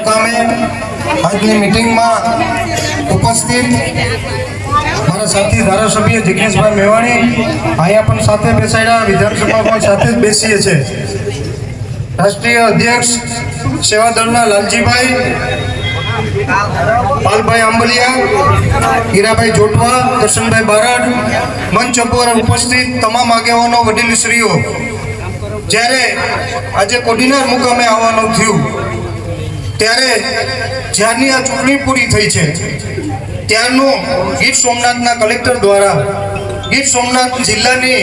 मुकामे આજની મીટિંગમાં ઉપસ્થિત મારા સાથી ધારાસભ્ય જિગ્નેશભાઈ મેવાણી અહીંયા પણ સાથે બેસાડ્યા, વિધાનસભામાં સાથે જ બેસીએ છે. રાષ્ટ્રીય અધ્યક્ષ સેવાદળના લાલજીભાઈ, પાલભાઈ આંબલિયા, હીરાભાઈ જોટવા, દર્શનભાઈ બારડ, મંચ ઉપર ઉપસ્થિત તમામ આગેવાનો, વડીલશ્રીઓ, જ્યારે આજે કોડીનાર મુકામે આવવાનું થયું ત્યારે જ્યારની આ ચૂંટણી પૂરી થઈ છે ત્યારનું ગીર સોમનાથના કલેક્ટર દ્વારા ગીર સોમનાથ જિલ્લાની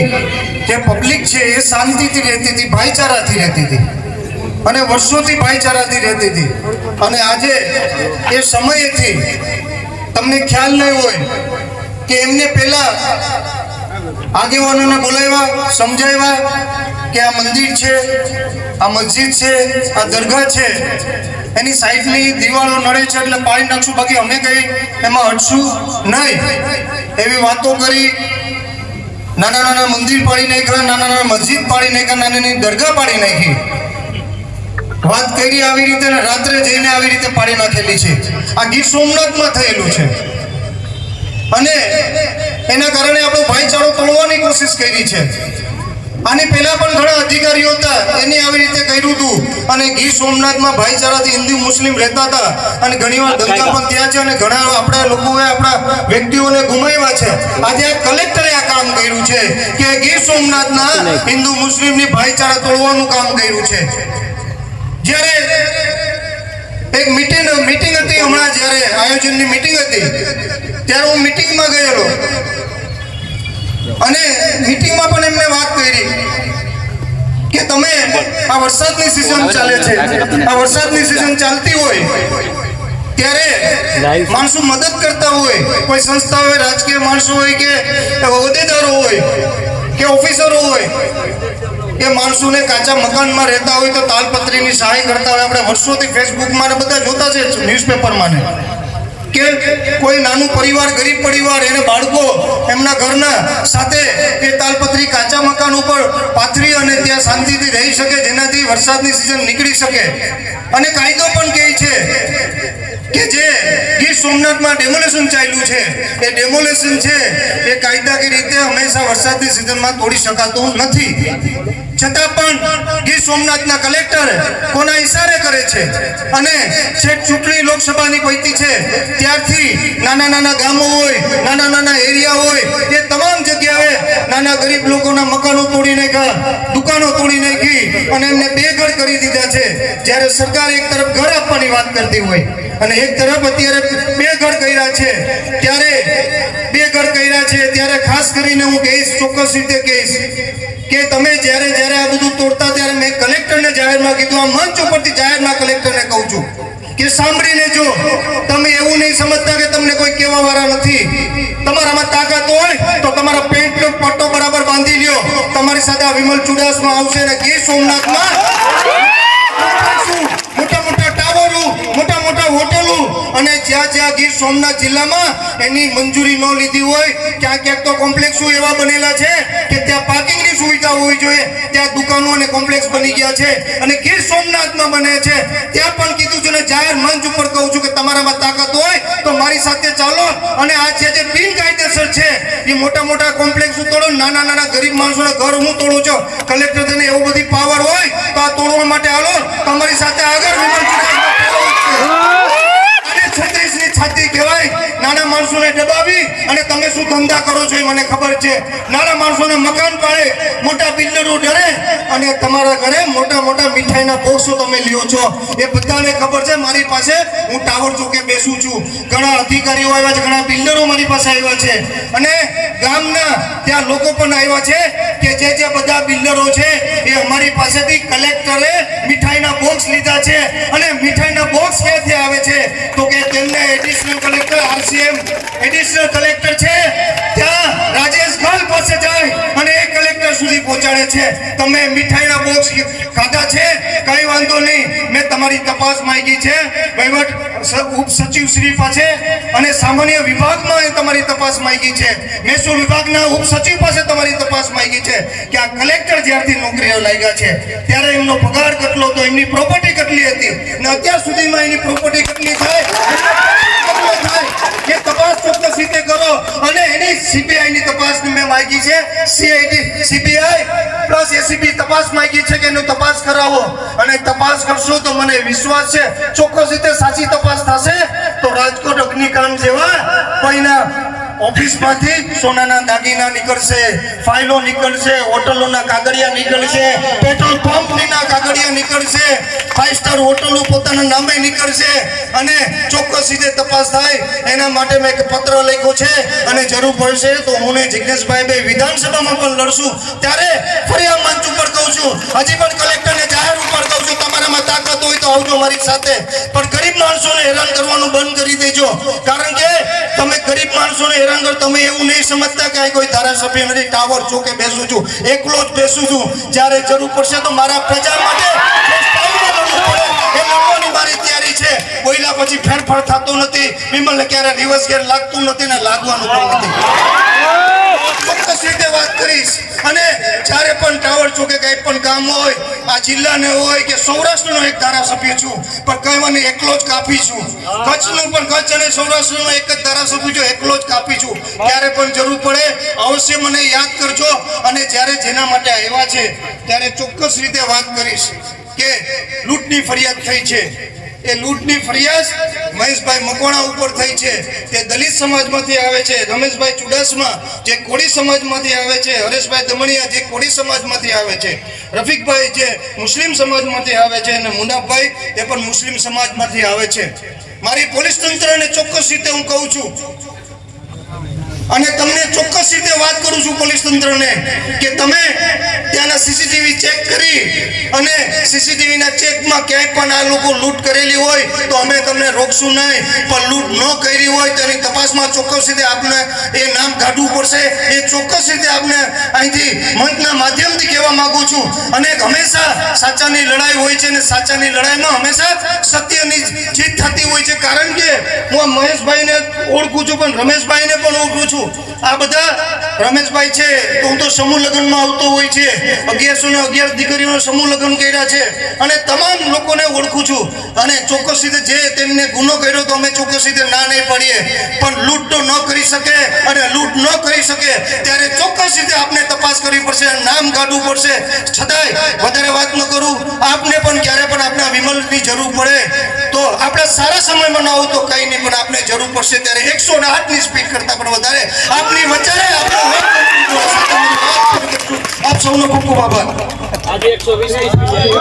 જે પબ્લિક છે એ શાંતિથી રહેતી હતી, ભાઈચારાથી રહેતી હતી અને વર્ષોથી ભાઈચારાથી રહેતી હતી. અને આજે એ સમયેથી તમને ખ્યાલ નહીં હોય કે એમને પહેલા આગેવાનોને બોલાવ્યા, સમજાવ્યા કે આ મંદિર છે, આ મસ્જિદ છે, આ દરગાહ છે, એની સાઈડની દિવાળો નડે છે એટલે પાડી નાખશું, બાકી અમે કઈ એમાં હટશું નહીં એવી વાતો કરી. નાના નાના મંદિર પાડી નાખ્યા, નાના નાના મસ્જિદ પાડી નાખ્યા, નાની નાની દરગાહ પાડી નાખી. વાત કરી આવી રીતે ને રાત્રે જઈને આવી રીતે પાડી નાખેલી છે. આ ગીર સોમનાથમાં થયેલું છે અને એના કારણે આપણો ભાઈચારો તોડવાની કોશિશ કરી છે. આની પહેલા પણ ઘણા અધિકારીઓ હતા, એની આવી રીતે કર્યું હતું અને ગીર સોમનાથમાં ભાઈચારાથી હિન્દુ મુસ્લિમ રહેતા હતા અને ઘણીવાર દંગા પણ થયા છે અને ઘણા આપણા લોકોએ આપણા વ્યક્તિઓને ગુમાવ્યા છે. આજે આ કલેક્ટરે આ કામ કર્યું છે કે ગીર સોમનાથના હિન્દુ મુસ્લિમની ભાઈચારા તોડવાનું કામ કર્યું છે. જ્યારે એક મીટિંગ હતી હમણાં, જ્યારે આયોજનની મીટિંગ હતી ત્યારે હું મીટિંગમાં ગયેલો અને મીટિંગમાં પણ એમને વાત કરી કે તમે આ વરસાદની સિઝન ચાલે છે, આ વરસાદની સિઝન ચાલતી હોય ત્યારે માણસો મદદ કરતા હોય, કોઈ સંસ્થા હોય, રાજકીય માણસો હોય કે હોદ્દેદારો હોય કે ઓફિસરો હોય, એ માણસોને કાચા મકાનમાં રહેતા હોય તો તાલપત્રીની સહાય કરતા હોય. આપણે વર્ષોથી ફેસબુકમાં બધા જોતા છે, ન્યૂઝપેપરમાં કે કોઈ નાનું પરિવાર, ગરીબ પરિવાર, એને બાળકો એમના ઘરના સાથે એ તાલપત્રી કાચા મકાન ઉપર પાથરી અને ત્યાં શાંતિથી રહી શકે, જેનાથી વરસાદની સિઝન નીકળી શકે. અને કાયદો પણ કહે છે કે જે ગીર સોમનાથમાં ડેમોલેશન ચાલ્યું છે એ ડેમોલેશન છે એ કાયદાકીય રીતે હંમેશા વરસાદની સિઝનમાં તોડી શકાતું નથી. છતાં પણ ગીર સોમનાથના કલેક્ટર કોના ઈશારે કરે છે અને છેક ચૂંટણી લોકસભાની પૈતી છે ત્યારથી નાના નાના ગામો હોય, નાના નાના એરિયા હોય, એ તમામ જગ્યાએ નાના ગરીબ લોકોના મકાનો તોડી નાખ્યા, દુકાનો તોડી નાખી અને એમને બેઘર કરી દીધા છે. જ્યારે સરકાર એક તરફ ઘર આપવાની વાત કરતી હોય અને એક તરફ અત્યારે બેઘર કર્યા છે, ત્યારે બેઘર કર્યા છે ત્યારે ખાસ કરીને હું કહીશ, ચોક્કસ રીતે કહીશ કે તમે જ્યારે જ્યારે આ બધું તોડતા ત્યારે મેં કલેક્ટરને જાહેરમાં કીધું, આ મંચ ઉપરથી જાહેરમાં કલેક્ટરને કહું છું કે સાંભળી લેજો, તમે એવું નહીં સમજતા કે તમને કોઈ કહેવા વાળા નથી. તમારામાં તાકાત હોય તો તમારા પેન્ટનો પટ્ટો બરાબર બાંધી લ્યો. તમારી સાથે આ વિમલ ચુડાસમા આવશે અને ગીર સોમનાથમાં મોટા મોટા ટાવરો, મોટા મોટા હોટલો અને જ્યાં જ્યાં ગીર સોમનાથ જિલ્લામાં એની મંજૂરી ન લીધી હોય, ક્યાંક ક્યાંક તો કોમ્પ્લેક્સો એવા બનેલા છે કે ત્યાં પાર્કિંગની સુવિધા હોવી જોઈએ, ત્યાં દુકાનો અને કોમ્પ્લેક્સ બની ગયા છે અને ગીર સોમનાથમાં બને છે. ત્યાં પણ કીધું છે ને જાહેર મંચ ઉપર કહું છું કે તમારામાં તાકાત હોય તો મારી સાથે ચાલો અને આ જે બિનકાયદેસર છે એ મોટા મોટા કોમ્પ્લેક્સ તોડો, નાના નાના ગરીબ માણસોના ઘર હું તોડું છું. કલેક્ટર તેને એવું બધી પાવર હોય તો આ તોડવા માટે હાલો, તમારી સાથે આગળ છાતી કહેવાય. નાના માણસોને દબાવી અને તમે શું ધંધા કરો છો એ મને ખબર છે. નાના માણસોને મકાન પાડે, મોટા બિલ્ડરો ડરે અને તમારા ઘરે મોટા મોટા મીઠાઈના બોક્સો તમે લ્યો છો, એ બધાને ખબર છે. મારી પાસે હું ટાવર ચોકે બેસું છું, ઘણા અધિકારીઓ આવ્યા છે, ઘણા બિલ્ડરો મારી પાસે આવ્યા છે અને ગામના ત્યાં લોકો પણ આવ્યા છે કે જે બધા બિલ્ડરો છે એ અમારી પાસેથી કલેક્ટરે મીઠાઈના બોક્સ લીધા છે. અને મીઠાઈના બોક્સ ક્યાંથી આવે છે તો કે તેમને additional collector, RCM additional collector છે ત્યાં રાજેશ ગલ પાસે જાય અને એ કલેક્ટર સુધી પહોંચે જાણે છે. તમે મીઠાઈના બોક્સ ખાધા છે, કઈ વાંધો નહીં, મેં તમારી તપાસ માંગી છે વહીવટ ઉપ સચિવ શ્રી પાસે અને સામાન્ય વિભાગમાં તમારી તપાસ માંગી છે, મહેસૂલ વિભાગના ઉપ સચિવ પાસે તમારી તપાસ માંગી છે કે આ કલેક્ટર જ્યારથી નોકરીએ લાગ્યા છે ત્યારે એમનો પગાર કેટલો હતો, એમની પ્રોપર્ટી કેટલી હતી અને અત્યાર સુધીમાં એની પ્રોપર્ટી કેટલી થાય એ તપાસ ચોક્કસ રીતે કરો. અને એની સીબીઆઈ ની તપાસ મેં માંગી છે, સીઆઈડી સીબીઆઈ પ્લસ એસીબી તપાસ માંગી છે કે એનું તપાસ કરાવો. અને તપાસ કરશો તો મને વિશ્વાસ છે ચોક્કસ રીતે સાચી તપાસ થશે તો રાજકોટ અગ્નિકાંડ જેવા કોઈના ઓફિસમાંથી સોનાના દાગીના નીકળશે, ફાઇલો નીકળશે, હોટલોના કાગળિયા નીકળશે, પેટ્રોલ પંપના કાગળિયા નીકળશે, 5 સ્ટાર હોટલો પોતાના નામે નીકળશે અને ચોક્કસ રીતે તપાસ થાય એના માટે મેં એક પત્ર લખ્યો છે. અને જરૂર પડશે તો હું ને જિગ્નેશભાઈ બે વિધાનસભામાં પણ લડશું. ત્યારે ફરી આ મંચ ઉપર કહું છું, હજી પણ કલેક્ટરને જાહેર ઉપર કહું છું, તમારામાં તાકાત હોય તો આવજો મારી સાથે, પણ ગરીબ માણસોને હેરાન કરવાનું બંધ કરી દેજો. કારણ કે તમે ગરીબ માણસોને તમે એવું નહીં સમજતા કે કોઈ ધારાસભ્ય નથી, ટાવર ચોકે બેસું છું, એકલો જ બેસું છું. જ્યારે જરૂર પડશે તો મારા પ્રજા માટે લડવાની મારી તૈયારી છે. બોલ્યા પછી ફેરફાર થતો નથી, વિમલને ક્યારે રિવર્સ ગેર લાગતું નથી ને લાગવાનું પણ નથી. ચોક્કસ રીતે વાત કરીશ. અને જ્યારે પણ ટાવર ચોકે કઈ પણ કામ હોય, આ જિલ્લાને હોય કે સૌરાષ્ટ્રનો એક ધારાસભ્ય છું, પણ કહેવાને એકલો જ કાપી છું. કચ્છનું પણ કચ્છ અને સૌરાષ્ટ્રનો એક જ ધારાસભ્ય છું, એકલો જ કાપી છું. ત્યારે પણ જરૂર પડે અવશ્ય મને યાદ કરજો. અને જ્યારે જેના માટે આવ્યા છે ત્યારે ચોક્કસ રીતે વાત કરીશ કે લૂંટની ફરિયાદ થઈ છે. એ લૂંટની ફરિયાદ મહેશભાઈ મકવાણા ઉપર થઈ છે. તે દલિત સમાજમાંથી આવે છે, રમેશભાઈ ચુડાસમા જે કોળી સમાજમાંથી આવે છે, હરેશભાઈ દમણિયા જે કોળી સમાજમાંથી આવે છે, રફીકભાઈ જે મુસ્લિમ સમાજમાંથી આવે છે અને મુનાફભાઈ એ પણ મુસ્લિમ સમાજમાંથી આવે છે. મારી પોલીસ તંત્રને ચોક્કસ રીતે હું કહું છું અને તમને ચોક્કસ રીતે વાત કરું છું પોલીસ તંત્રને કે તમે ત્યાંના સીસીટીવી ચેક કરી અને સીસીટીવીના ચેકમાં ક્યાંય પણ આ લોકો લૂંટ કરેલી હોય તો અમે તમને રોકશું નહીં, પણ લૂંટ ન કરી હોય તેની તપાસમાં ચોક્કસ રીતે આપણે એ નામ કાઢવું પડશે. એ ચોક્કસ રીતે આપણે અહીંથી મંચના માધ્યમથી કહેવા માંગુ છું. અને હંમેશા સાચાની લડાઈ હોય છે અને સાચાની લડાઈમાં હંમેશા સત્યની જીત થતી હોય છે. કારણ કે હું મહેશભાઈને ઓળખું છું પણ રમેશભાઈને પણ ઓળખું છું. આ બધા રમેશભાઈ છે તો હું તો સમૂહ લગ્નમાં આવતો હોય છે, 1111 દીકરીઓનો સમૂહ લગ્ન કર્યા છે અને તમામ લોકોને ઓળખું છું. અને ચોક્કસ રીતે જે તેમને ગુનો કર્યો તો અમે ચોક્કસ રીતે ના નહીં પડીએ, પણ લૂંટ તો ન કરી શકે અને લૂંટ ન કરી શકે ત્યારે ચોક્કસ રીતે આપણે તપાસ કરવી પડશે, નામ કાઢવું પડશે. છતાંય વધારે વાત ન કરું, આપને પણ ક્યારે પણ આપણા વિમલની જરૂર પડે તો આપણે સારા સમયમાં ના આવું તો કંઈ નહીં, પણ આપણે જરૂર પડશે ત્યારે 108ની સ્પીડ કરતાં પણ વધારે આપની વચ્ચે આપ સૌનો ખૂબ ખૂબ આભાર. આજે 120 ની સ્પીડ